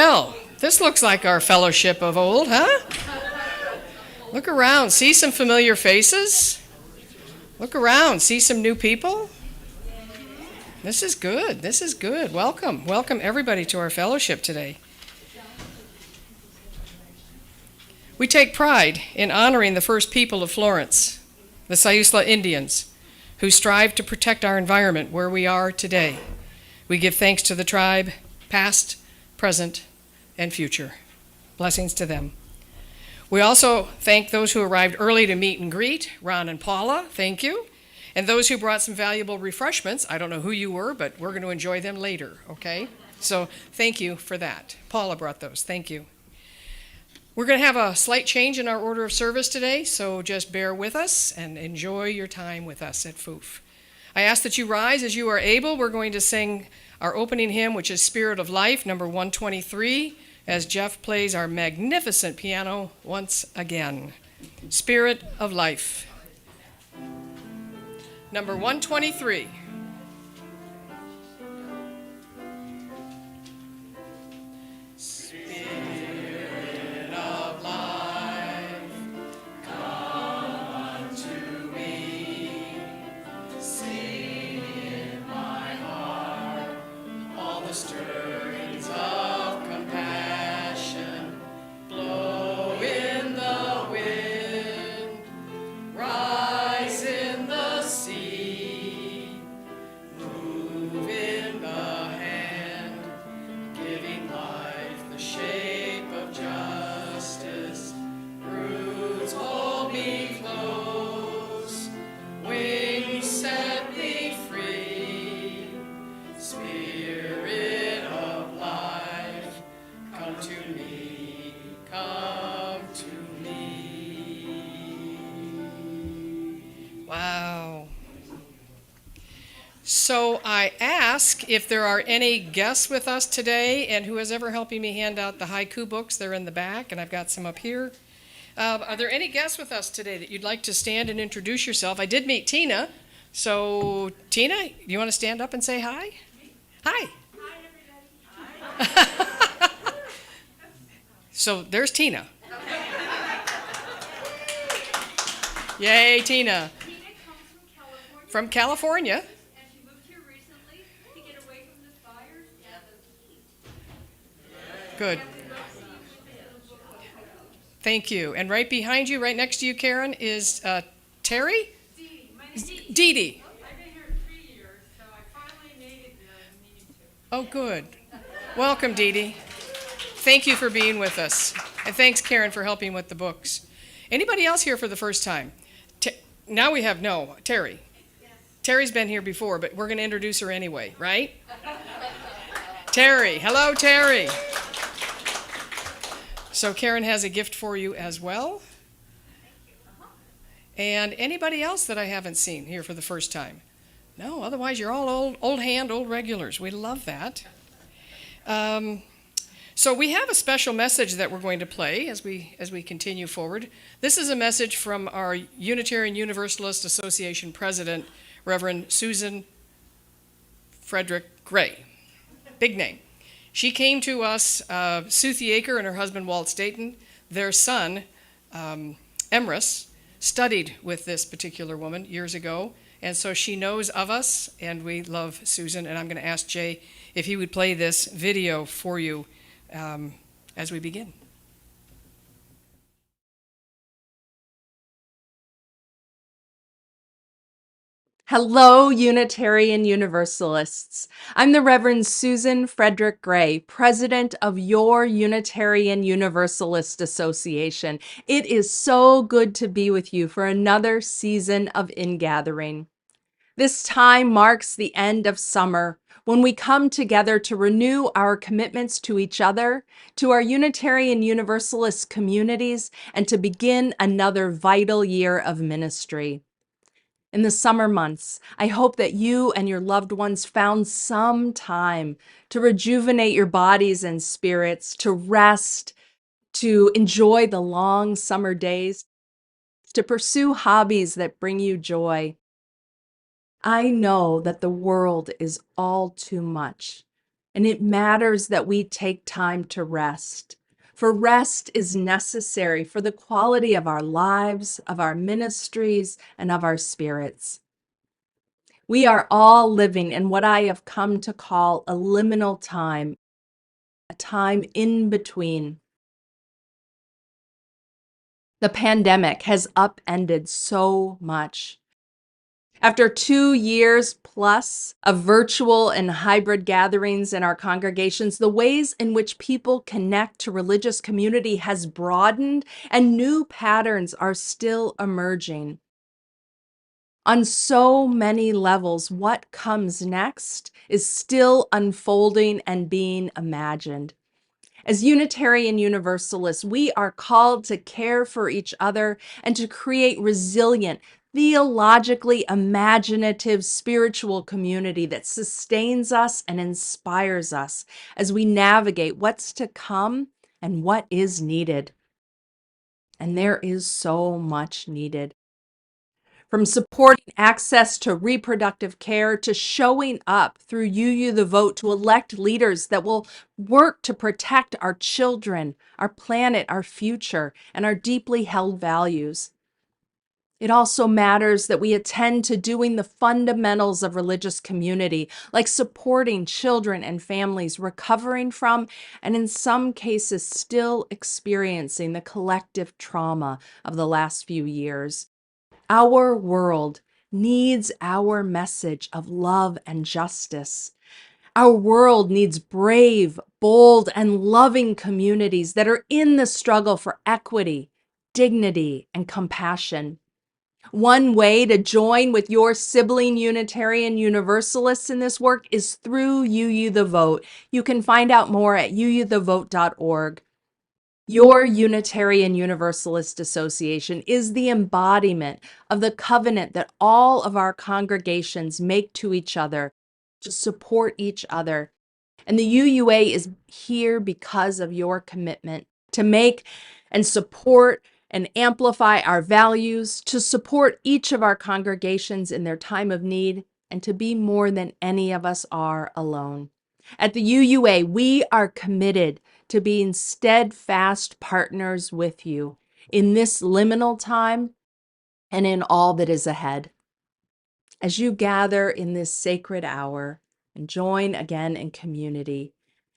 Well, this looks like our fellowship of old, huh? Look around, see some familiar faces. Look around, see some new people. This is good. This is good. Welcome. Welcome everybody to our fellowship today. We take pride in honoring the first people of Florence, the Sayusla Indians, who strive to protect our environment where we are today. We give thanks to the tribe, past, present, and future. Blessings to them. We also thank those who arrived early to meet and greet, Ron and Paula, thank you. And those who brought some valuable refreshments, I don't know who you were, but we're going to enjoy them later, okay? So thank you for that. Paula brought those, thank you. We're going to have a slight change in our order of service today, so just bear with us and enjoy your time with us at FOOF. I ask that you rise as you are able. We're going to sing our opening hymn, which is Spirit of Life, number 123, as Jeff plays our magnificent piano once again. Spirit of Life, number 123. So I ask if there are any guests with us today, and who is ever helping me hand out the haiku books. They're in the back, and I've got some up here. Are there any guests with us today that you'd like to stand and introduce yourself? I did meet Tina. So Tina, do you want to stand up and say hi? Hi. Hi, everybody. So there's Tina. Yay, Tina. Tina comes from California. From California. Good. Thank you. And right behind you, right next to you, Karen, is Terry? Dee Dee. I've been here 3 years, so I finally made it needed to. Oh, good. Welcome, Dee Dee. Thank you for being with us. And thanks, Karen, for helping with the books. Anybody else here for the first time? Now we have Terry. Yes. Terry's been here before, but we're going to introduce her anyway, right? Terry. Hello, Terry. So Karen has a gift for you as well. And anybody else that I haven't seen here for the first time? No, otherwise you're all old hand, old regulars. We love that. So we have a special message that we're going to play as we continue forward. This is a message from our Unitarian Universalist Association president, Reverend Susan Frederick Gray. Big name. She came to us, Sue Theaker and her husband Walt Staten. Their son, Emrys, studied with this particular woman years ago, and so she knows of us, and we love Susan. And I'm going to ask Jay if he would play this video for you as we begin. Hello, Unitarian Universalists. I'm the Reverend Susan Frederick Gray, president of your Unitarian Universalist Association. It is so good to be with you for another season of Ingathering. This time marks the end of summer, when we come together to renew our commitments to each other, to our Unitarian Universalist communities, and to begin another vital year of ministry. In the summer months, I hope that you and your loved ones found some time to rejuvenate your bodies and spirits, to rest, to enjoy the long summer days, to pursue hobbies that bring you joy. I know that the world is all too much, And it matters that we take time to rest. For rest is necessary for the quality of our lives, of our ministries, and of our spirits. We are all living in what I have come to call a liminal time, a time in between. The pandemic has upended so much. After 2 years plus of virtual and hybrid gatherings in our congregations, the ways in which people connect to religious community has broadened and new patterns are still emerging. On so many levels, what comes next is still unfolding and being imagined. As Unitarian Universalists, we are called to care for each other and to create resilient, theologically imaginative spiritual community that sustains us and inspires us as we navigate what's to come and what is needed. And there is so much needed. From supporting access to reproductive care to showing up through UU the Vote to elect leaders that will work to protect our children, our planet, our future, and our deeply held values. It also matters that we attend to doing the fundamentals of religious community, like supporting children and families recovering from, and in some cases still experiencing, the collective trauma of the last few years. Our world needs our message of love and justice. Our world needs brave, bold, and loving communities that are in the struggle for equity, dignity, and compassion. One way to join with your sibling Unitarian Universalists in this work is through UU the Vote. You can find out more at uuthevote.org. Your Unitarian Universalist Association is the embodiment of the covenant that all of our congregations make to each other to support each other. And the UUA is here because of your commitment to make and support and amplify our values, to support each of our congregations in their time of need, and to be more than any of us are alone. At the UUA, we are committed to being steadfast partners with you in this liminal time and in all that is ahead. As you gather in this sacred hour and join again in community,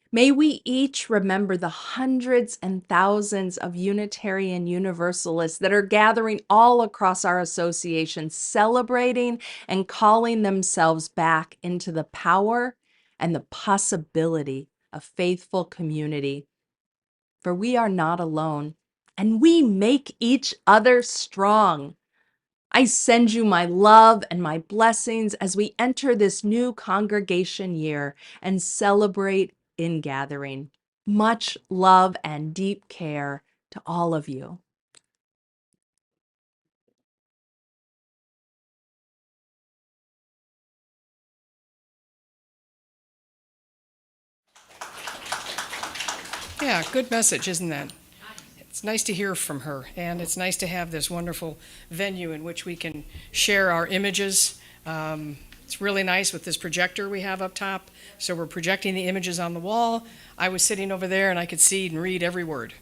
may we each remember the hundreds and thousands of Unitarian Universalists that are gathering all across our association, celebrating and calling themselves back into the power and the possibility of faithful community. For we are not alone, and we make each other strong. I send you my love and my blessings as we enter this new congregation year and celebrate in gathering. Much love and deep care to all of you. Yeah, good message, isn't that? It's nice to hear from her, and it's nice to have this wonderful venue in which we can share our images. It's really nice with this projector we have up top, so we're projecting the images on the wall. I was sitting over there, and I could see and read every word.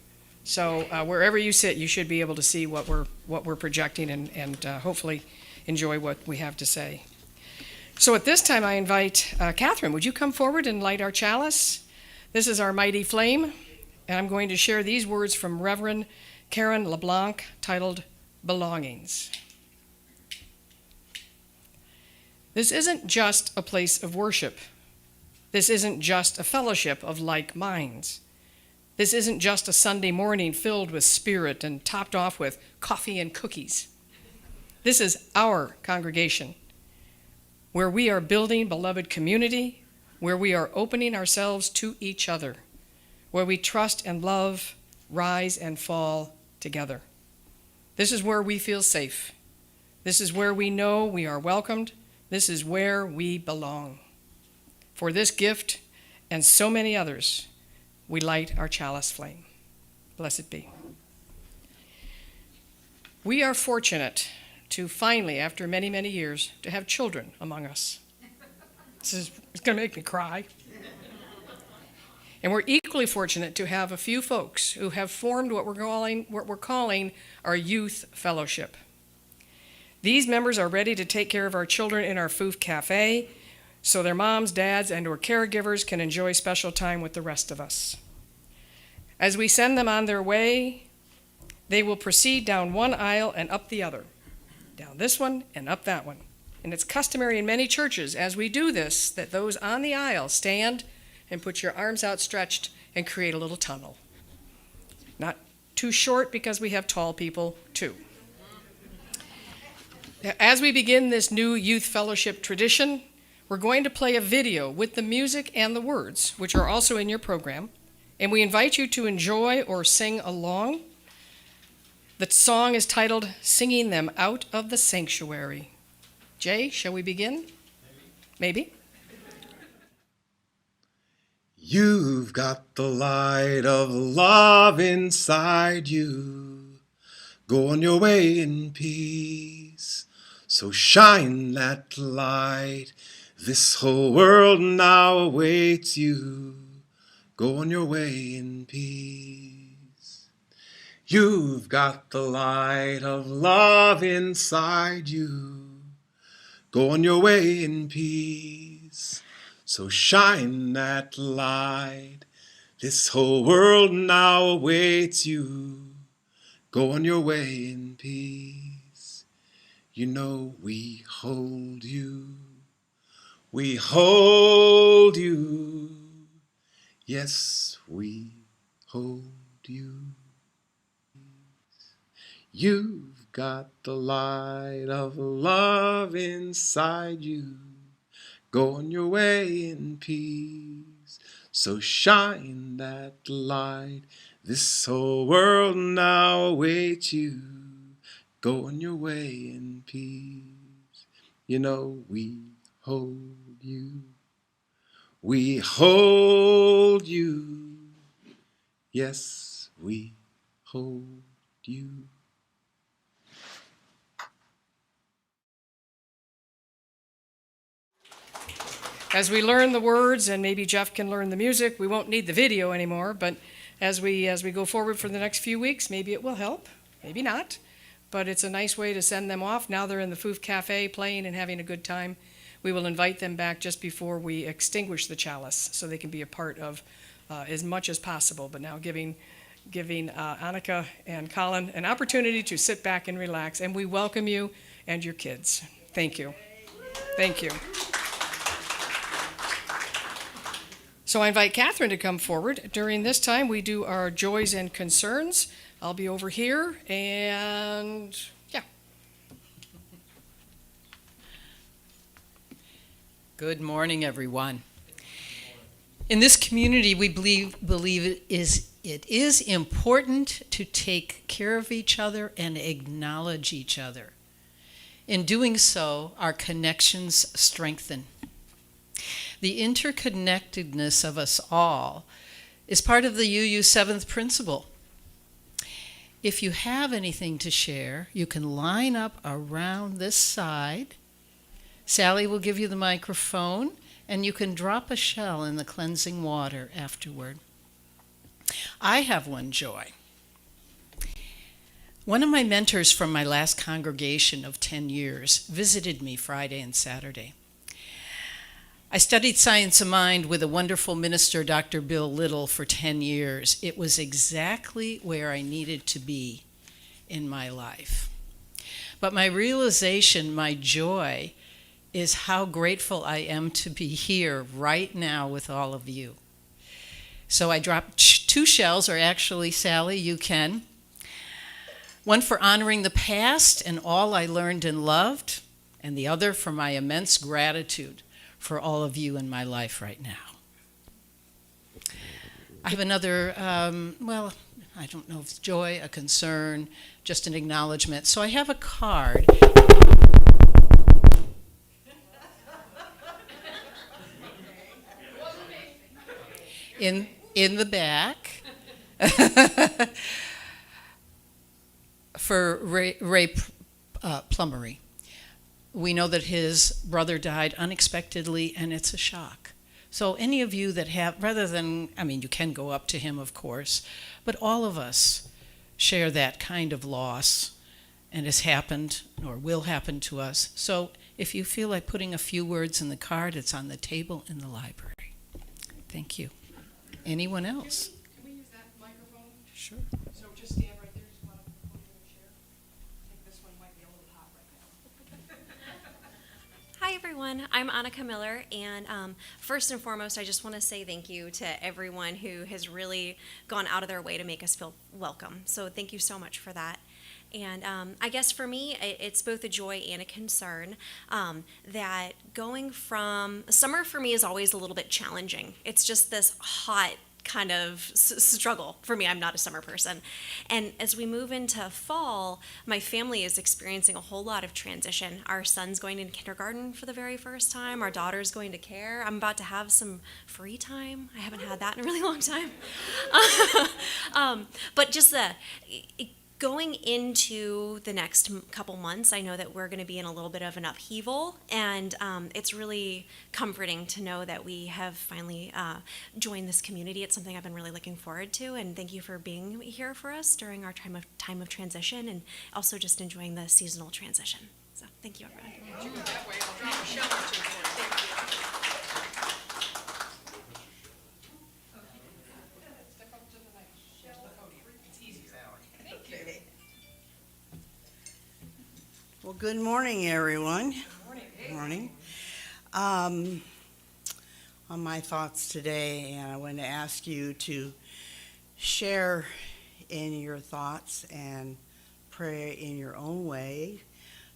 So wherever you sit, you should be able to see what we're projecting and hopefully enjoy what we have to say. So at this time, I invite Catherine. Would you come forward and light our chalice? This is our mighty flame. And I'm going to share these words from Reverend Karen LeBlanc titled Belongings. This isn't just a place of worship. This isn't just a fellowship of like minds. This isn't just a Sunday morning filled with spirit and topped off with coffee and cookies. This is our congregation, where we are building beloved community, where we are opening ourselves to each other, where we trust and love, rise and fall together. This is where we feel safe. This is where we know we are welcomed. This is where we belong. For this gift and so many others, we light our chalice flame. Blessed be. We are fortunate to finally, after many, many years, to have children among us. It's going to make me cry. And we're equally fortunate to have a few folks who have formed what we're calling our youth fellowship. These members are ready to take care of our children in our FOOF Cafe so their moms, dads, and or caregivers can enjoy special time with the rest of us. As we send them on their way, they will proceed down one aisle and up the other, down this one and up that one. And it's customary in many churches as we do this that those on the aisle stand and put your arms outstretched and create a little tunnel. Not too short because we have tall people too. As we begin this new youth fellowship tradition, we're going to play a video with the music and the words, which are also in your program, and we invite you to enjoy or sing along. The song is titled Singing Them Out of the Sanctuary. Jay, shall we begin? Maybe. You've got the light of love inside you. Go on your way in peace. So shine that light. This whole world now awaits you. Go on your way in peace. You've got the light of love inside you. Go on your way in peace. So shine that light. This whole world now awaits you. Go on your way in peace. You know we hold you. We hold you. Yes, we hold you. You've got the light of love inside you. Go on your way in peace, so shine that light. This whole world now awaits you. Go on your way in peace. You know we hold you. We hold you. Yes, we hold you. As we learn the words, and maybe Jeff can learn the music, we won't need the video anymore, but as we go forward for the next few weeks, maybe it will help, maybe not. But it's a nice way to send them off. Now they're in the FOOF Cafe playing and having a good time. We will invite them back just before we extinguish the chalice so they can be a part of as much as possible. But now giving Annika and Colin an opportunity to sit back and relax. And we welcome you and your kids. Thank you. Thank you. So I invite Catherine to come forward. During this time, we do our joys and concerns. I'll be over here, and yeah. Good morning, everyone. In this community, we believe it is important to take care of each other and acknowledge each other. In doing so, our connections strengthen. The interconnectedness of us all is part of the UU 7th principle. If you have anything to share, you can line up around this side. Sally will give you the microphone, and you can drop a shell in the cleansing water afterward. I have one joy. One of my mentors from my last congregation of 10 years visited me Friday and Saturday. I studied science of mind with a wonderful minister, Dr. Bill Little, for 10 years. It was exactly where I needed to be in my life. But my realization, my joy, is how grateful I am to be here right now with all of you. So I dropped 2 shells, or actually, Sally, you can. One for honoring the past and all I learned and loved, and the other for my immense gratitude for all of you in my life right now. I have another, I don't know if it's joy, a concern, just an acknowledgement. So I have a card. In the back for Ray Plummery. We know that his brother died unexpectedly, and it's a shock. So any of you that have, rather than, I mean, you can go up to him, of course, but all of us share that kind of loss, and has happened or will happen to us. So if you feel like putting a few words in the card, it's on the table in the library. Thank you. Anyone else? Can we use that microphone? Sure. So just stand right there, just want to put you in a chair. I think this one might be a little hot right now. Hi everyone, I'm Annika Miller, and first and foremost, I just want to say thank you to everyone who has really gone out of their way to make us feel welcome. So thank you so much for that. And I guess for me, it's both a joy and a concern that going from summer for me is always a little bit challenging. It's just this hot kind of struggle for me. I'm not a summer person. And as we move into fall, my family is experiencing a whole lot of transition. Our son's going into kindergarten for the very first time. Our daughter's going to care. I'm about to have some free time. I haven't had that in a really long time. But just going into the next couple months, I know that we're going to be in a little bit of an upheaval, and it's really comforting to know that we have finally joined this community. It's something I've been really looking forward to, and thank you for being here for us during our time of transition, and also just enjoying the seasonal transition. So thank you, everyone. That way, I'll drop a shell or two for you. Step up to the next shell, the podium. It's easy, Valerie. Thank you. Well, good morning, everyone. Good morning. Morning. On my thoughts today, and I want to ask you to share in your thoughts and pray in your own way.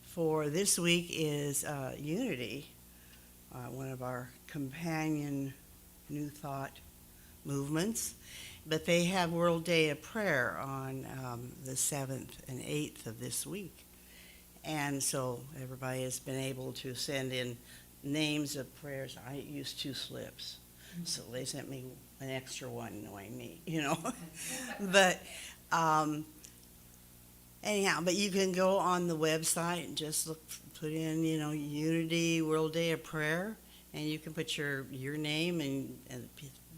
For this week is Unity, one of our companion New Thought movements. But they have World Day of Prayer on the 7th and 8th of this week. And so everybody has been able to send in names of prayers. I used 2 slips, so they sent me an extra one knowing me, But anyhow, but you can go on the website and just put in, Unity World Day of Prayer, and you can put your name and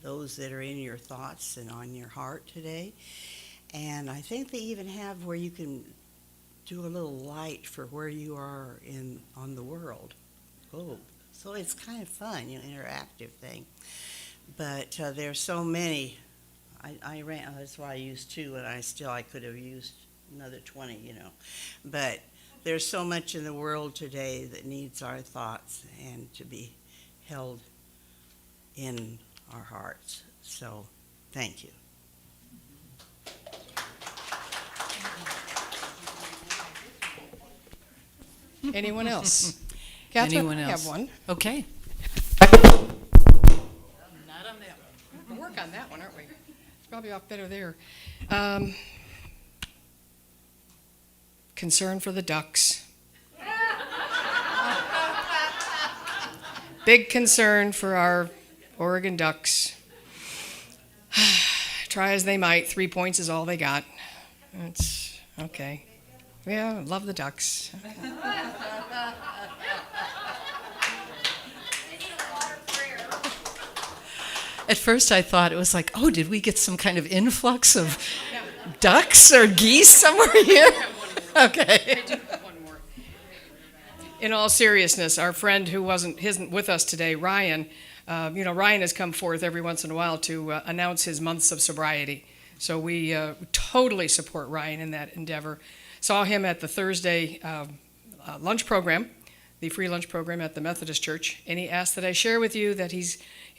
those that are in your thoughts and on your heart today. And I think they even have where you can do a little light for where you are on the world globe. So it's kind of fun, interactive thing. But there's so many. I ran. That's why I used 2, and I could have used another 20, But there's so much in the world today that needs our thoughts and to be held in our hearts. So, thank you. Anyone else? Catherine, Anyone I else? have one. Okay. Not on that one. We'll work on that one, aren't we? It's probably off better there. Concern for the ducks. Big concern for our Oregon Ducks. Try as they might, 3 points is all they got. It's okay. Yeah, love the Ducks. At first I thought it was like, oh, did we get some kind of influx of ducks or geese somewhere here? Okay. In all seriousness, our friend who isn't with us today, Ryan, Ryan has come forth every once in a while to announce his months of sobriety. So we totally support Ryan in that endeavor. Saw him at the Thursday lunch program, the free lunch program at the Methodist Church, and he asked that I share with you that he's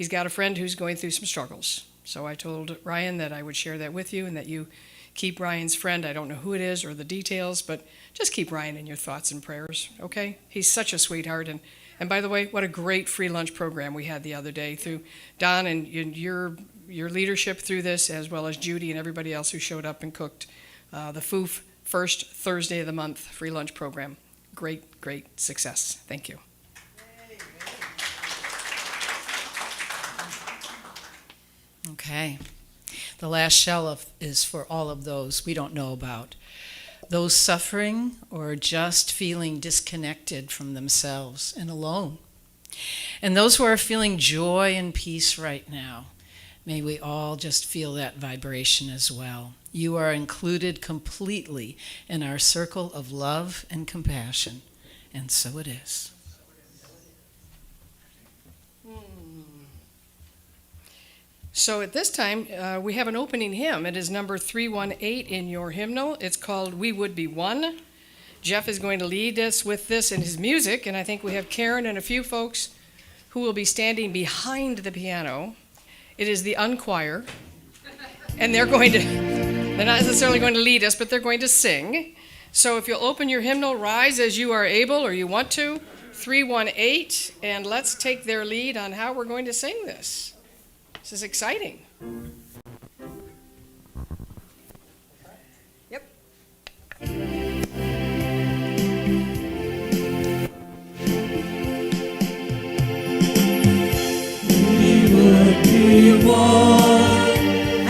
got a friend who's going through some struggles. So I told Ryan that I would share that with you and that you keep Ryan's friend. I don't know who it is or the details, but just keep Ryan in your thoughts and prayers, okay? He's such a sweetheart. And by the way, what a great free lunch program we had the other day through Don and your leadership through this, as well as Judy and everybody else who showed up and cooked the FOOF first Thursday of the month free lunch program. Great, great success. Thank you. Okay. The last shell is for all of those we don't know about. Those suffering or just feeling disconnected from themselves and alone. And those who are feeling joy and peace right now, may we all just feel that vibration as well. You are included completely in our circle of love and compassion, and so it is. So at this time, we have an opening hymn. It is number 318 in your hymnal. It's called We Would Be One. Jeff is going to lead us with this in his music, and I think we have Karen and a few folks who will be standing behind the piano. It is the unchoir, and they're not necessarily going to lead us, but they're going to sing. So if you'll open your hymnal, rise as you are able or you want to, 318, and let's take their lead on how we're going to sing this. This is exciting. Yep.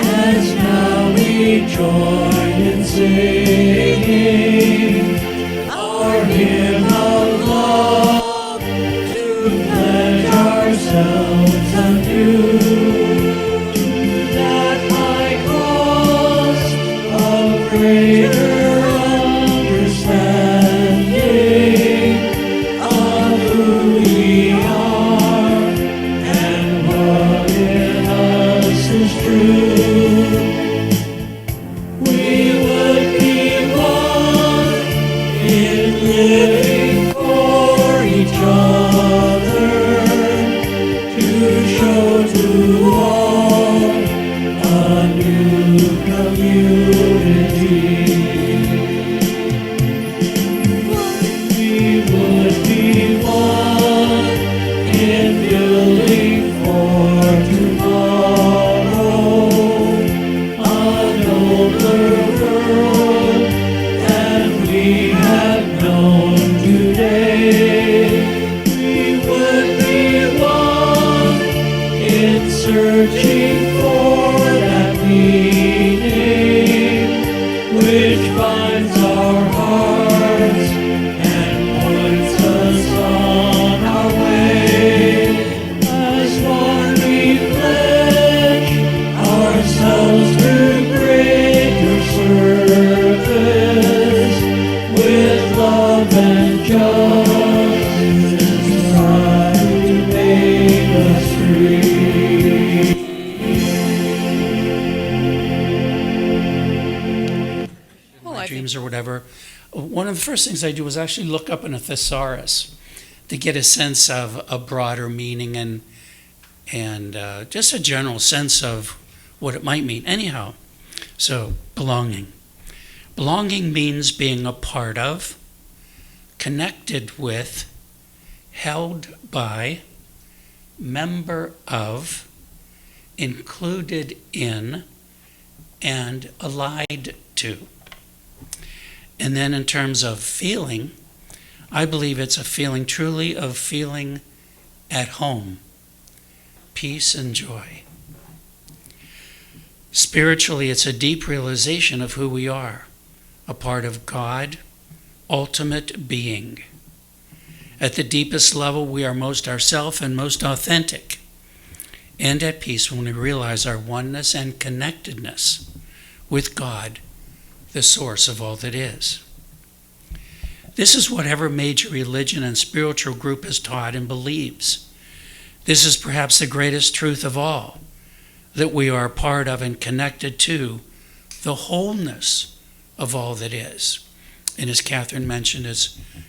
As now we join in singing our hymn of love to pledge ourselves anew to that high cause of greater understanding of who we are and what in us is true. We would be one in living for each other to show to all a new community. We would be one in building for tomorrow a nobler world than we have known today. We would be one in searching for that meaning which binds our hearts and points us on our way. As one we pledge ourselves to greater service with love and justice, strive to make us free. Well, I think dreams or whatever, one of the first things I do is actually look up in a thesaurus to get a sense of a broader meaning and just a general sense of what it might mean. Anyhow, so belonging. Belonging means being a part of, connected with, held by, member of, included in, and allied to. And then in terms of feeling, I believe it's a feeling truly of feeling at home, peace and joy. Spiritually, it's a deep realization of who we are, a part of God, ultimate being. At the deepest level, we are most ourself and most authentic, and at peace when we realize our oneness and connectedness with God, the source of all that is. This is what every major religion and spiritual group has taught and believes. This is perhaps the greatest truth of all, that we are a part of and connected to the wholeness of all that is. And as Catherine mentioned,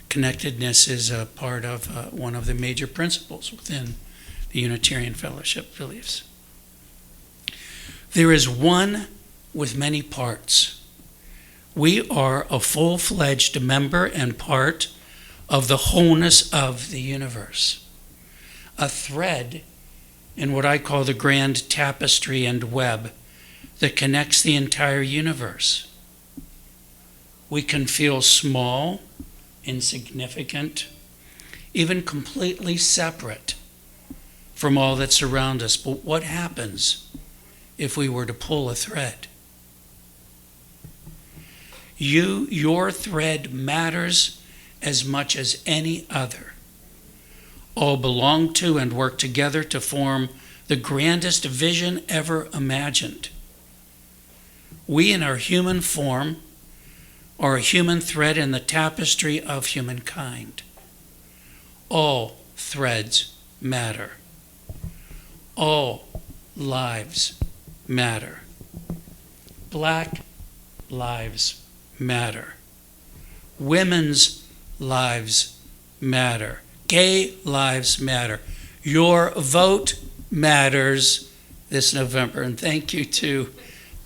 connectedness is a part of one of the major principles within the Unitarian Fellowship beliefs. There is one with many parts. We are a full-fledged member and part of the wholeness of the universe, a thread in what I call the grand tapestry and web that connects the entire universe. We can feel small, insignificant, even completely separate from all that surrounds us. But what happens if we were to pull a thread? Your thread matters as much as any other. all belong to and work together to form the grandest vision ever imagined. We in our human form are a human thread in the tapestry of humankind. All threads matter. All lives matter. Black lives matter. Women's lives matter. Gay lives matter. Your vote matters this November. And thank you to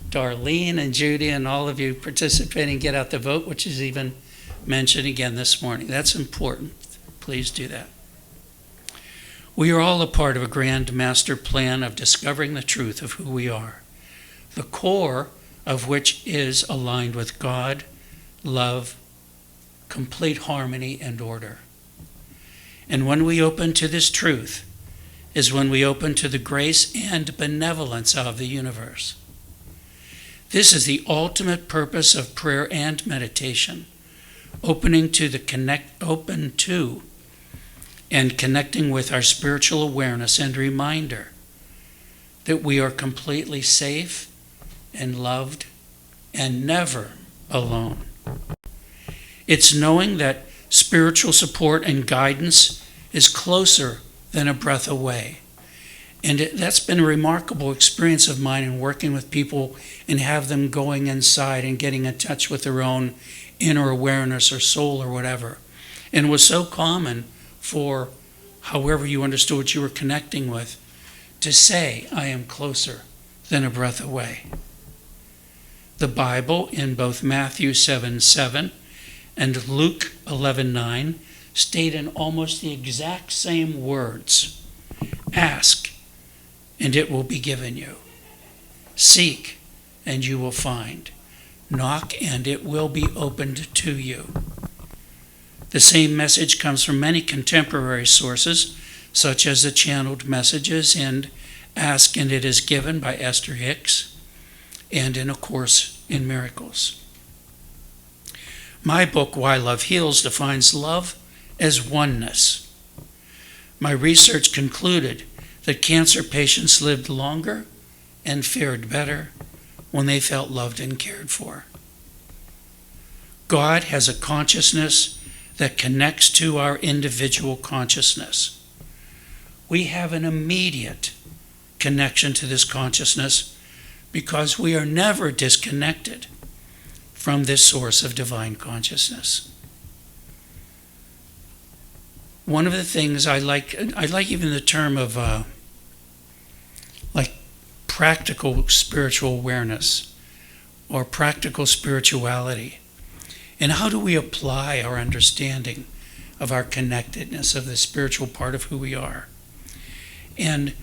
Darlene and Judy and all of you participating. Get out the vote, which is even mentioned again this morning. That's important. Please do that. We are all a part of a grand master plan of discovering the truth of who we are, the core of which is aligned with God, love, complete harmony, and order. And when we open to this truth is when we open to the grace and benevolence of the universe. This is the ultimate purpose of prayer and meditation, open to and connecting with our spiritual awareness and reminder that we are completely safe and loved and never alone. It's knowing that spiritual support and guidance is closer than a breath away. And that's been a remarkable experience of mine in working with people and have them going inside and getting in touch with their own inner awareness or soul or whatever. And it was so common for however you understood what you were connecting with to say, I am closer than a breath away. The Bible in both Matthew 7:7 and Luke 11:9 state in almost the exact same words, ask and it will be given you. Seek and you will find. Knock and it will be opened to you. The same message comes from many contemporary sources, such as the channeled messages in Ask and It Is Given by Esther Hicks, and in A Course in Miracles. My book, Why Love Heals, defines love as oneness. My research concluded that cancer patients lived longer and fared better when they felt loved and cared for. God has a consciousness that connects to our individual consciousness. We have an immediate connection to this consciousness because we are never disconnected from this source of divine consciousness. One of the things I like even the term of like practical spiritual awareness or practical spirituality. And how do we apply our understanding of our connectedness, of the spiritual part of who we are? And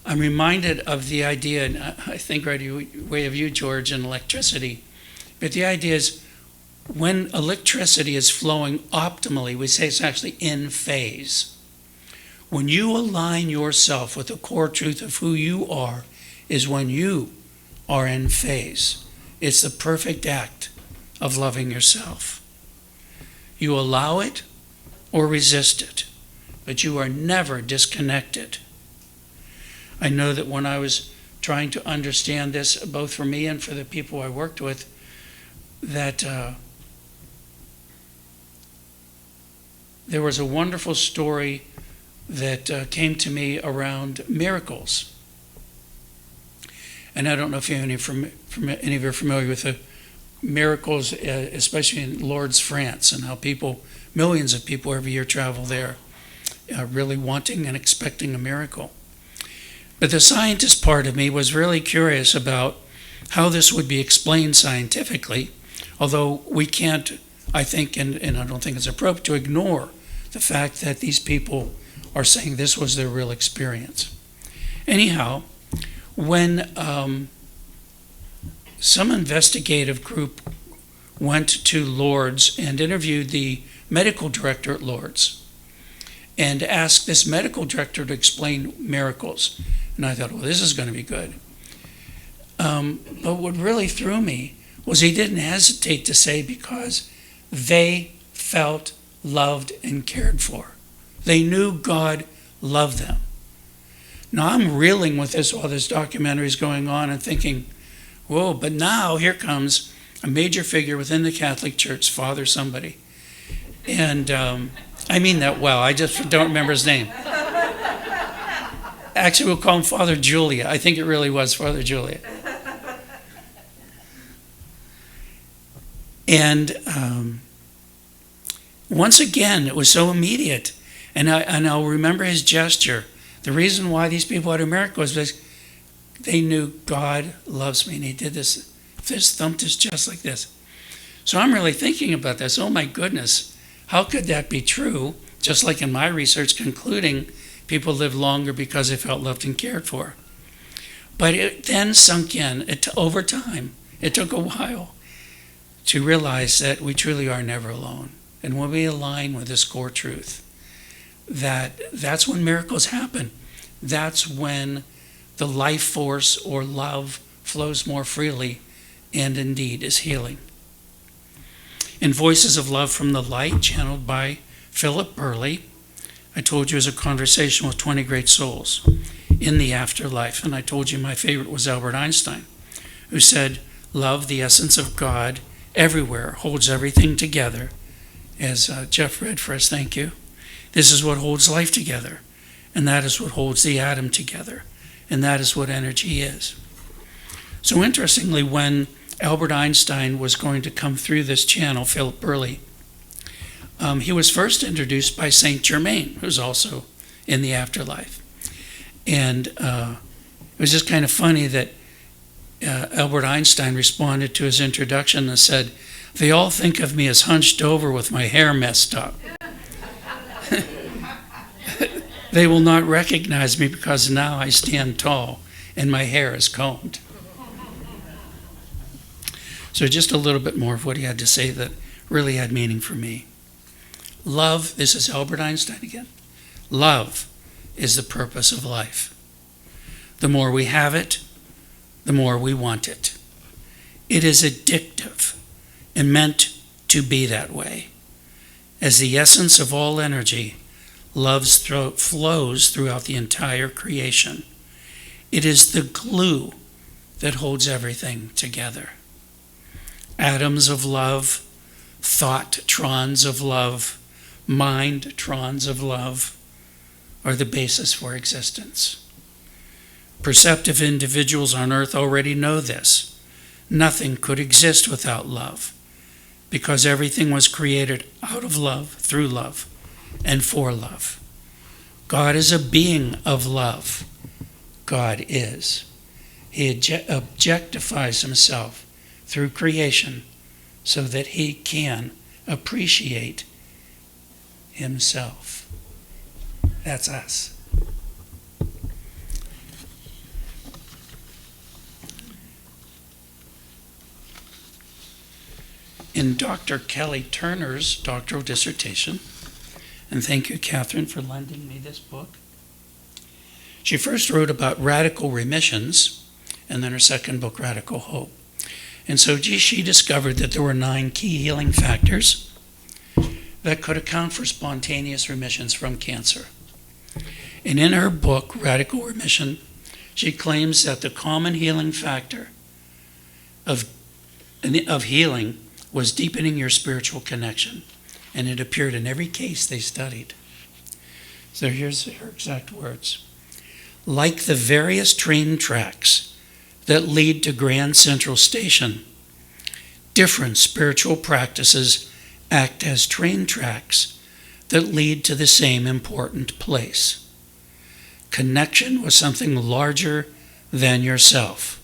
I'm reminded of the idea, and I think right away of you, George, and electricity. But the idea is when electricity is flowing optimally, we say it's actually in phase. When you align yourself with the core truth of who you are, is when you are in phase. It's the perfect act of loving yourself. You allow it or resist it, but you are never disconnected. I know that when I was trying to understand this, both for me and for the people I worked with, that there was a wonderful story that came to me around miracles. And I don't know if any of you are familiar with the miracles, especially in Lourdes, France, and how millions of people every year travel there, really wanting and expecting a miracle. But the scientist part of me was really curious about how this would be explained scientifically, although we can't, I think, and I don't think it's appropriate to ignore the fact that these people are saying this was their real experience. Anyhow, when some investigative group went to Lourdes and interviewed the medical director at Lourdes and asked this medical director to explain miracles. And I thought, well, this is going to be good. But what really threw me was he didn't hesitate to say because they felt loved and cared for. They knew God love them. Now I'm reeling with this while this documentary is going on and thinking, whoa, but now here comes a major figure within the Catholic Church, Father somebody. And I mean that well, I just don't remember his name. Actually, we'll call him Father Julia. I think it really was Father Julia. And once again, it was so immediate. And I'll remember his gesture. The reason why these people had a miracle was because they knew God loves me. And he did this, fist thumped his chest like this. So I'm really thinking about this. Oh my goodness, how could that be true? Just like in my research concluding people lived longer because they felt loved and cared for. But it then sunk in. Over time, it took a while to realize that we truly are never alone. And when we align with this core truth, that's when miracles happen. That's when the life force or love flows more freely and indeed is healing. In Voices of Love from the Light, channeled by Philip Burley, I told you it was a conversation with 20 great souls in the afterlife. And I told you my favorite was Albert Einstein, who said, love, the essence of God, everywhere, holds everything together. As Jeff read for us, thank you. This is what holds life together. And that is what holds the atom together. And that is what energy is. So interestingly, when Albert Einstein was going to come through this channel, Philip Burley, he was first introduced by Saint Germain, who's also in the afterlife. And it was just kind of funny that Albert Einstein responded to his introduction and said, they all think of me as hunched over with my hair messed up. They will not recognize me because now I stand tall and my hair is combed. So just a little bit more of what he had to say that really had meaning for me. Love, this is Albert Einstein again. Love is the purpose of life. The more we have it, the more we want it. It is addictive and meant to be that way. As the essence of all energy, love flows throughout the entire creation. It is the glue that holds everything together. Atoms of love, thought-trons of love, mind-trons of love are the basis for existence. Perceptive individuals on earth already know this. Nothing could exist without love, because everything was created out of love, through love, and for love. God is a being of love. God is. He objectifies himself through creation so that he can appreciate himself. That's us. In Dr. Kelly Turner's doctoral dissertation, and thank you, Catherine, for lending me this book. She first wrote about radical remissions, and then her second book, Radical Hope. And so she discovered that there were 9 key healing factors that could account for spontaneous remissions from cancer. And in her book, Radical Remission, she claims that the common healing factor of healing was deepening your spiritual connection. And it appeared in every case they studied. So here's her exact words. Like the various train tracks that lead to Grand Central Station, different spiritual practices act as train tracks that lead to the same important place. Connection with something larger than yourself.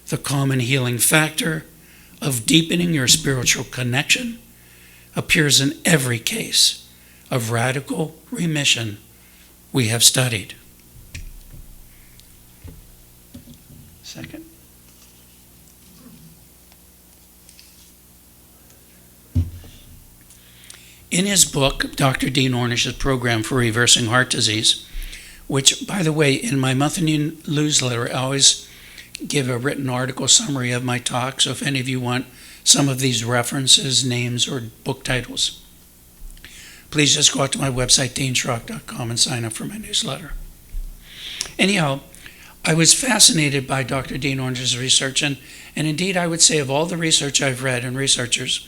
The common healing factor of deepening your spiritual connection appears in every case of radical remission we have studied. Second. In his book, Dr. Dean Ornish's Program for Reversing Heart Disease, which, by the way, in my monthly newsletter, I always give a written article summary of my talk, so if any of you want some of these references, names, or book titles, please just go out to my website, deanshrock.com, and sign up for my newsletter. Anyhow, I was fascinated by Dr. Dean Ornish's research, and indeed I would say of all the research I've read and researchers,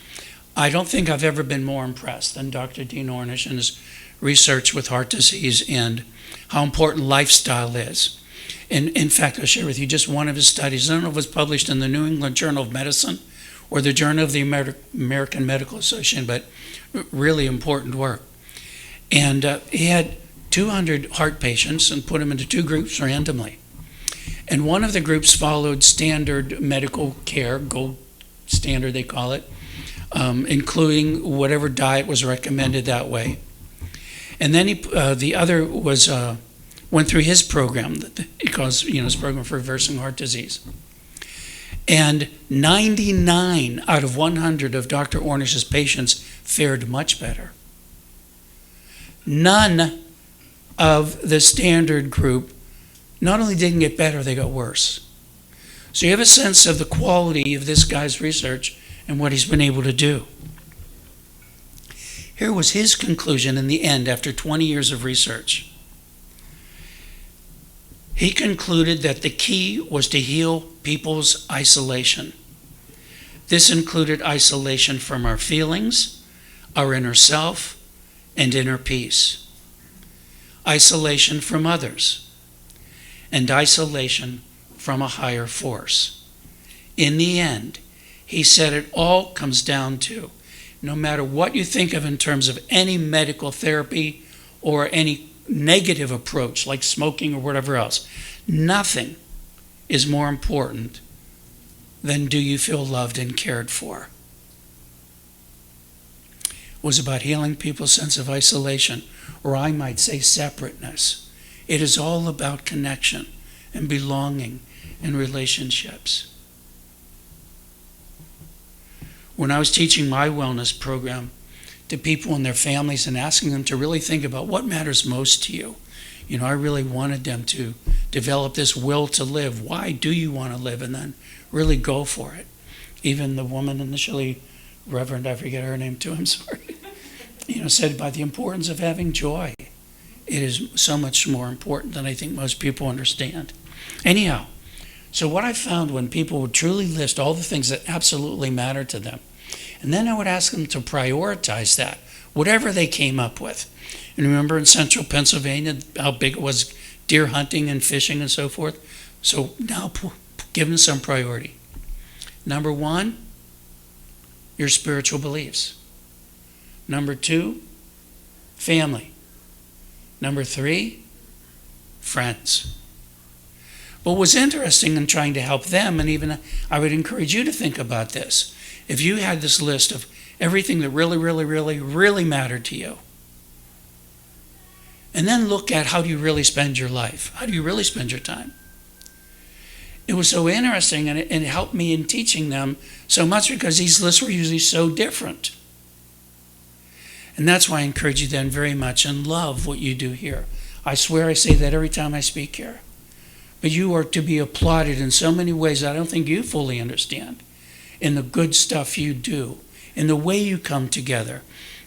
I don't think I've ever been more impressed than Dr. Dean Ornish and his research with heart disease and how important lifestyle is. And in fact, I'll share with you just one of his studies. I don't know if it was published in the New England Journal of Medicine or the Journal of the American Medical Association, but really important work. And he had 200 heart patients and put them into two groups randomly. And one of the groups followed standard medical care, gold standard they call it, including whatever diet was recommended that way. And then the other was went through his program, because his program for reversing heart disease. And 99 out of 100 of Dr. Ornish's patients fared much better. None of the standard group not only didn't get better, they got worse. So you have a sense of the quality of this guy's research and what he's been able to do. Here was his conclusion in the end after 20 years of research. He concluded that the key was to heal people's isolation. This included isolation from our feelings, our inner self, and inner peace. Isolation from others, and isolation from a higher force. In the end, he said it all comes down to, no matter what you think of in terms of any medical therapy or any negative approach like smoking or whatever else, nothing is more important than do you feel loved and cared for. It was about healing people's sense of isolation, or I might say separateness. It is all about connection and belonging and relationships. When I was teaching my wellness program to people and their families and asking them to really think about what matters most to you, I really wanted them to develop this will to live. Why do you want to live? And then really go for it. Even the woman initially, Reverend, I forget her name too, I'm sorry, said about the importance of having joy. It is so much more important than I think most people understand. Anyhow, so what I found when people would truly list all the things that absolutely matter to them, and then I would ask them to prioritize that, whatever they came up with. And remember in central Pennsylvania how big it was, deer hunting and fishing and so forth? So now give them some priority. Number one, your spiritual beliefs. Number two, family. Number three, friends. What was interesting in trying to help them, and even I would encourage you to think about this, if you had this list of everything that really, really, really, really mattered to you, and then look at how do you really spend your life? How do you really spend your time? It was so interesting, and it helped me in teaching them so much because these lists were usually so different. And that's why I encourage you then very much and love what you do here. I swear I say that every time I speak here. But you are to be applauded in so many ways I don't think you fully understand, in the good stuff you do, in the way you come together.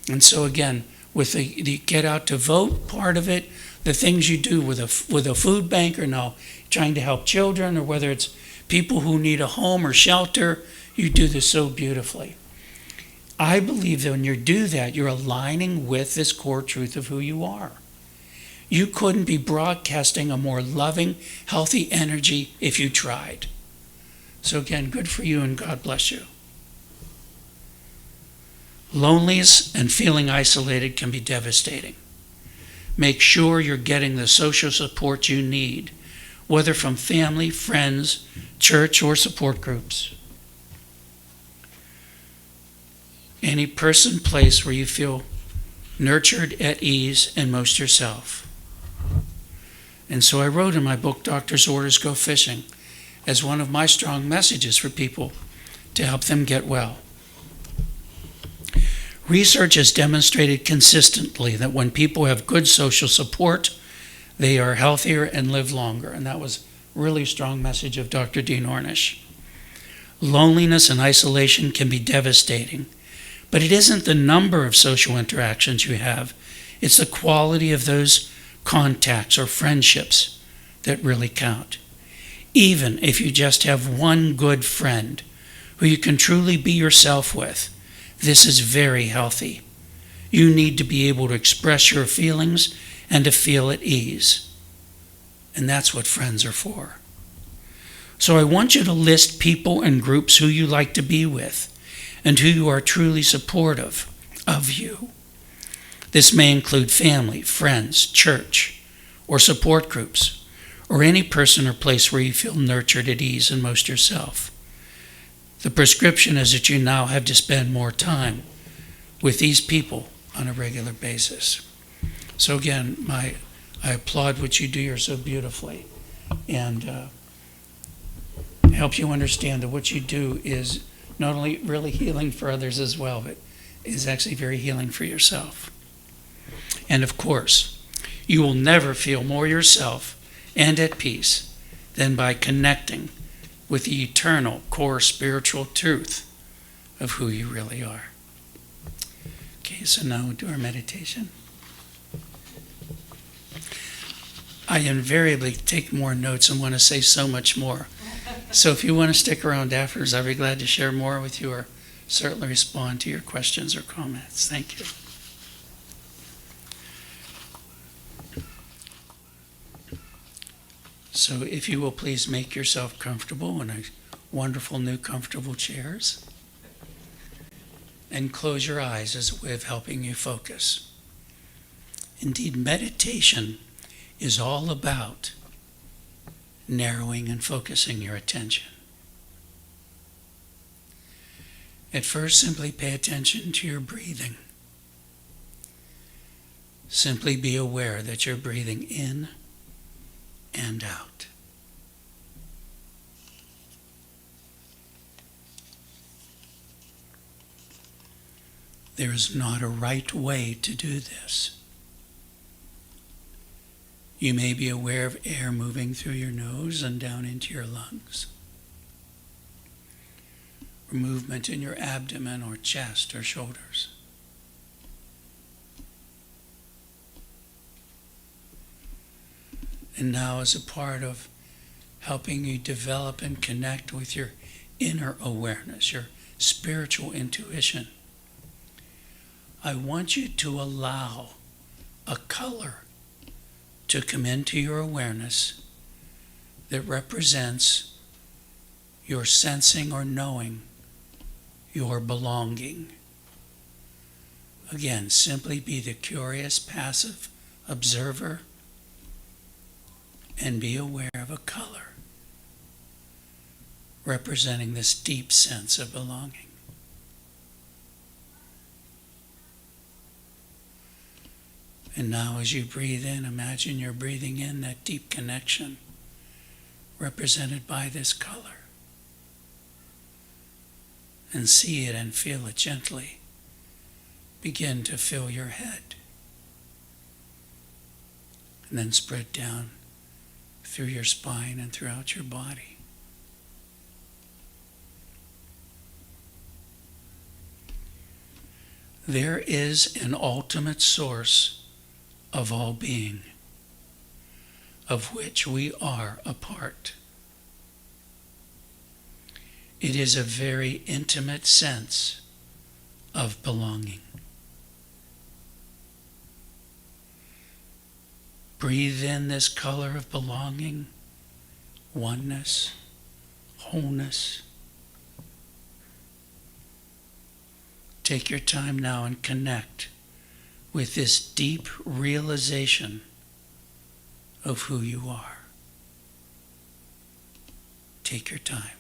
And so again, with the get out to vote part of it, the things you do with a food bank or now trying to help children, or whether it's people who need a home or shelter, you do this so beautifully. I believe that when you do that, you're aligning with this core truth of who you are. You couldn't be broadcasting a more loving, healthy energy if you tried. So again, good for you and God bless you. Loneliness and feeling isolated can be devastating. Make sure you're getting the social support you need, whether from family, friends, church, or support groups. Any person, place where you feel nurtured, at ease, and most yourself. And so I wrote in my book, Doctor's Orders Go Fishing, as one of my strong messages for people to help them get well. Research has demonstrated consistently that when people have good social support, they are healthier and live longer. And that was a really strong message of Dr. Dean Ornish. Loneliness and isolation can be devastating, But it isn't the number of social interactions you have, it's the quality of those contacts or friendships that really count. Even if you just have one good friend who you can truly be yourself with, this is very healthy. You need to be able to express your feelings and to feel at ease. And that's what friends are for. So I want you to list people and groups who you like to be with and who you are truly supportive of you. This may include family, friends, church, or support groups, or any person or place where you feel nurtured, at ease, and most yourself. The prescription is that you now have to spend more time with these people on a regular basis. So again, I applaud what you do here so beautifully, and help you understand that what you do is not only really healing for others as well, but is actually very healing for yourself. And of course, you will never feel more yourself and at peace than by connecting with the eternal core spiritual truth of who you really are. Okay, so now we'll do our meditation. I invariably take more notes and want to say so much more. So if you want to stick around afterwards, I'll be glad to share more with you or certainly respond to your questions or comments. Thank you. So if you will please make yourself comfortable in a wonderful new comfortable chairs and close your eyes as a way of helping you focus. Indeed, meditation is all about narrowing and focusing your attention. At first, simply pay attention to your breathing. Simply be aware that you're breathing in and out. There is not a right way to do this. You may be aware of air moving through your nose and down into your lungs, or movement in your abdomen or chest or shoulders. And now, as a part of helping you develop and connect with your inner awareness, your spiritual intuition, I want you to allow a color to come into your awareness that represents your sensing or knowing your belonging. Again, simply be the curious, passive observer and be aware of a color representing this deep sense of belonging. And now as you breathe in, imagine you're breathing in that deep connection represented by this color. And see it and feel it gently begin to fill your head. And then spread down through your spine and throughout your body. There is an ultimate source of all being, of which we are a part. It is a very intimate sense of belonging. Breathe in this color of belonging, oneness, wholeness. Take your time now and connect with this deep realization of who you are. Take your time.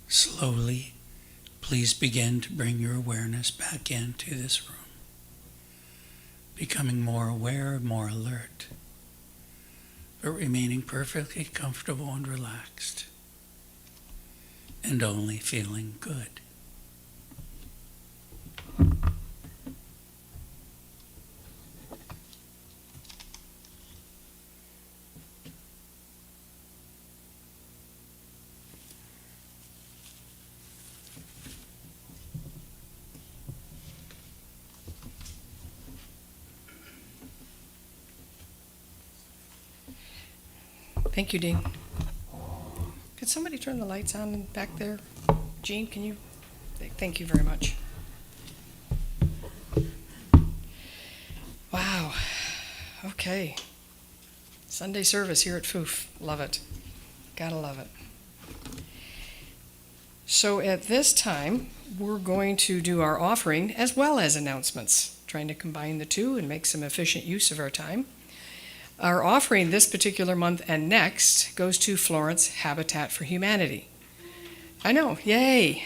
Slowly, please begin to bring your awareness back into this room, becoming more aware, more alert, but remaining perfectly comfortable and relaxed, and only feeling good. Thank you, Dean. Could somebody turn the lights on back there? Jean, can you? Thank you very much. Wow. Okay. Sunday service here at FOOF. Love it. Gotta love it. So at this time, we're going to do our offering as well as announcements, trying to combine the two and make some efficient use of our time. Our offering this particular month and next goes to Florence Habitat for Humanity. I know, yay!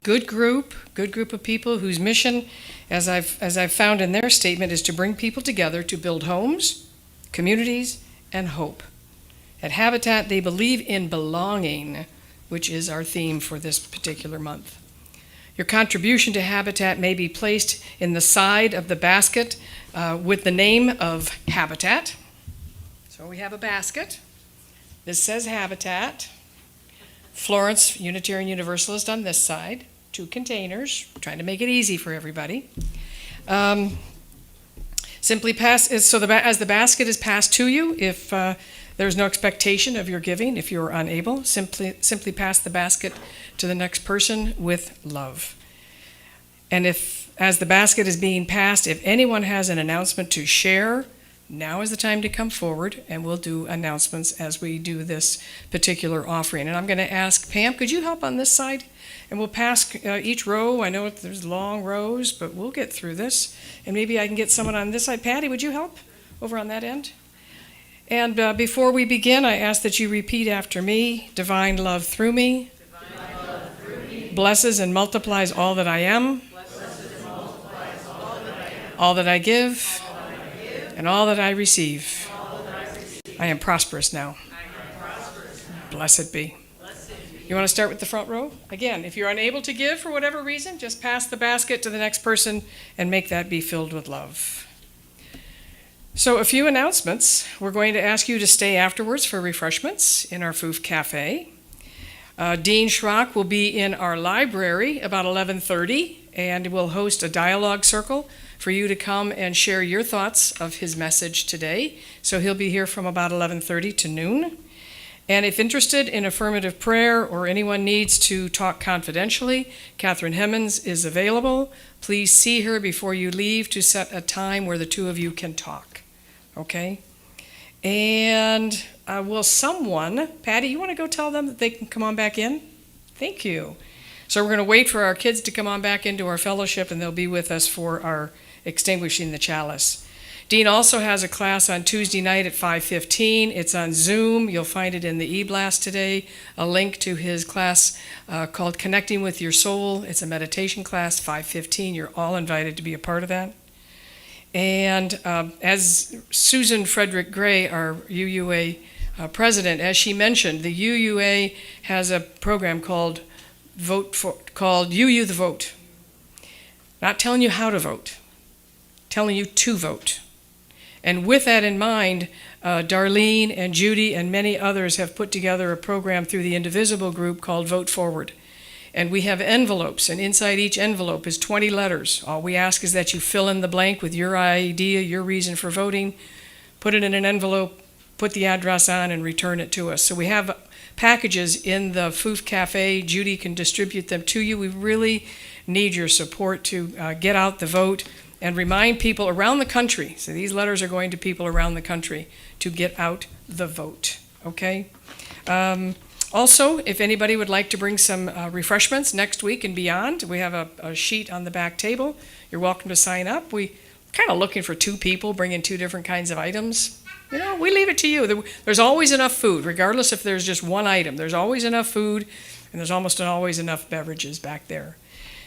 Good group of people whose mission, as I've found in their statement, is to bring people together to build homes, communities, and hope. At Habitat, they believe in belonging, which is our theme for this particular month. Your contribution to Habitat may be placed in the side of the basket with the name of Habitat. So we have a basket. This says Habitat. Florence Unitarian Universalist on this side. 2 containers. We're trying to make it easy for everybody. Simply pass. So as the basket is passed to you, if there's no expectation of your giving, if you're unable, simply pass the basket to the next person with love. And if, as the basket is being passed, if anyone has an announcement to share, now is the time to come forward, and we'll do announcements as we do this particular offering. And I'm going to ask Pam, could you help on this side? And we'll pass each row. I know there's long rows, but we'll get through this. And maybe I can get someone on this side. Patty, would you help over on that end? And before we begin, I ask that you repeat after me. Divine love through me. Divine love through me. Blesses and multiplies all that I am. Blesses and multiplies all that I am. All that I give. All that I give. And all that I receive. All that I receive. I am prosperous now. I am prosperous now. Blessed be. Blessed be. You want to start with the front row? Again, if you're unable to give for whatever reason, just pass the basket to the next person and make that be filled with love. So a few announcements. We're going to ask you to stay afterwards for refreshments in our FOOF Cafe. Dean Shrock will be in our library about 11:30, and we'll host a dialogue circle for you to come and share your thoughts of his message today. So he'll be here from about 11:30 to noon. And if interested in affirmative prayer or anyone needs to talk confidentially, Catherine Hemmons is available. Please see her before you leave to set a time where the two of you can talk. Okay? And will someone, Patty, you want to go tell them that they can come on back in? Thank you. So we're going to wait for our kids to come on back into our fellowship, and they'll be with us for our extinguishing the chalice. Dean also has a class on Tuesday night at 5:15. It's on Zoom. You'll find it in the e-blast today, a link to his class called Connecting with Your Soul. It's a meditation class, 5:15. You're all invited to be a part of that. And as Susan Frederick Gray, our UUA president, as she mentioned, the UUA has a program called UU the Vote. Not telling you how to vote, telling you to vote. And with that in mind, Darlene and Judy and many others have put together a program through the Indivisible group called Vote Forward. And we have envelopes, and inside each envelope is 20 letters. All we ask is that you fill in the blank with your idea, your reason for voting, put it in an envelope, put the address on, and return it to us. So we have packages in the FOOF Cafe. Judy can distribute them to you. We really need your support to get out the vote and remind people around the country, so these letters are going to people around the country, to get out the vote, okay? Also, if anybody would like to bring some refreshments next week and beyond, we have a sheet on the back table. You're welcome to sign up. We kind of looking for 2 people bringing 2 different kinds of items. You know, we leave it to you. There's always enough food, regardless if there's just one item. There's always enough food. And there's almost always enough beverages back there.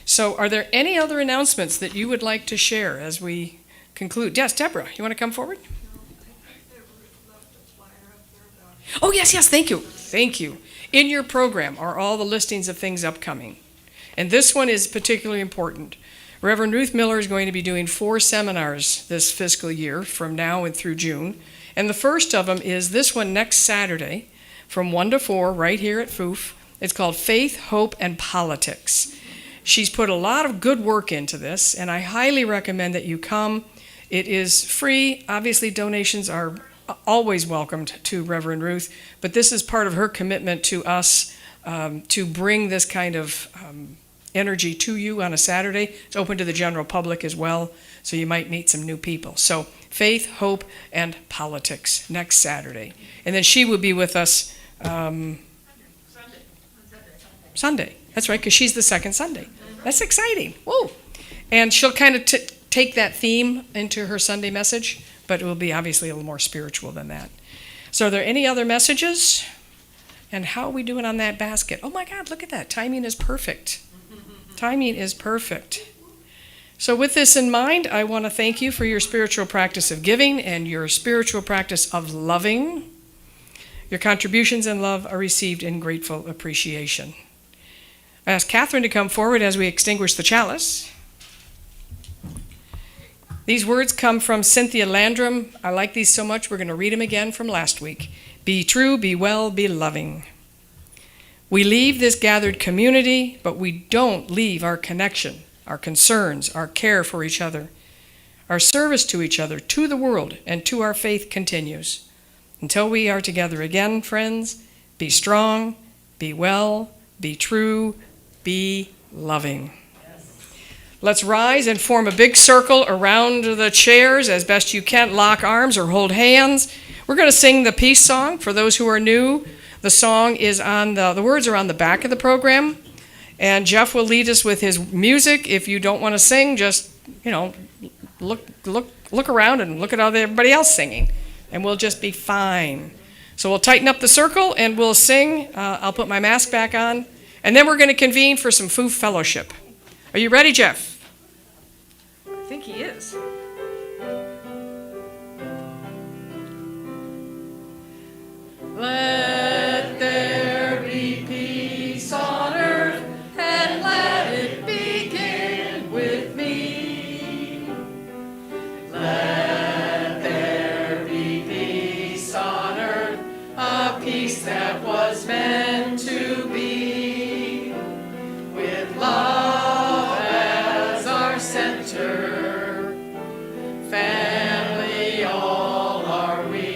So are there any other announcements that you would like to share as we conclude? Yes, Deborah, you want to come forward? Oh, yes, thank you. Thank you. In your program are all the listings of things upcoming. And this one is particularly important. Reverend Ruth Miller is going to be doing 4 seminars this fiscal year from now and through June. And the first of them is this one next Saturday from 1 to 4 right here at FOOF. It's called Faith, Hope, and Politics. She's put a lot of good work into this, and I highly recommend that you come. It is free. Obviously, donations are always welcomed to Reverend Ruth, but this is part of her commitment to us to bring this kind of energy to you on a Saturday. It's open to the general public as well, so you might meet some new people. So Faith, Hope, and Politics next Saturday. And then she will be with us Sunday. That's right, because she's the second Sunday. That's exciting. Whoa. And she'll kind of take that theme into her Sunday message, but it will be obviously a little more spiritual than that. So are there any other messages? And how are we doing on that basket? Oh my God, look at that. Timing is perfect. Timing is perfect. So with this in mind, I want to thank you for your spiritual practice of giving and your spiritual practice of loving. Your contributions and love are received in grateful appreciation. I ask Catherine to come forward as we extinguish the chalice. These words come from Cynthia Landrum. I like these so much, we're going to read them again from last week. Be true, be well, be loving. We leave this gathered community, but we don't leave our connection, our concerns, our care for each other. Our service to each other, to the world, and to our faith continues. Until we are together again, friends, be strong, be well, be true, be loving. Let's rise and form a big circle around the chairs as best you can. Lock arms or hold hands. We're going to sing the peace song for those who are new. The song is on the words are on the back of the program. And Jeff will lead us with his music. If you don't want to sing, just, look around and look at everybody else singing. And we'll just be fine. So we'll tighten up the circle and we'll sing. I'll put my mask back on. And then we're going to convene for some FOOF fellowship. Are you ready, Jeff? I think he is. Let there be peace on earth, and let it begin with me. Let there be peace on earth, a peace that was meant to be, with love as our center, family all are we.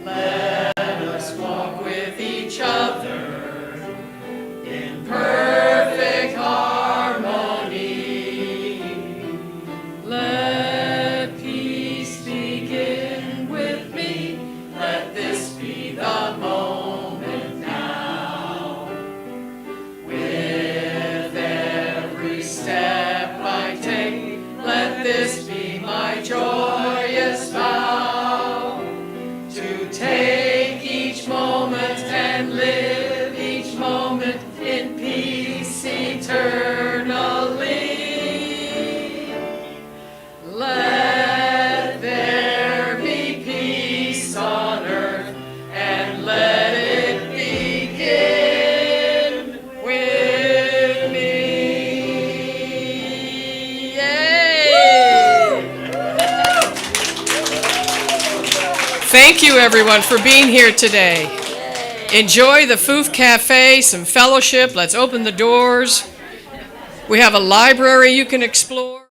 Let us walk with each other in perfect harmony. Let peace begin with me. Let this be the moment now. With every step I take, let this be my joyous vow, to take each moment and live each moment in peace eternally. Let there be peace on earth, and let it begin with me. Yay! Thank you, everyone, for being here today. Enjoy the FOOF Cafe, some fellowship. Let's open the doors. We have a library you can explore.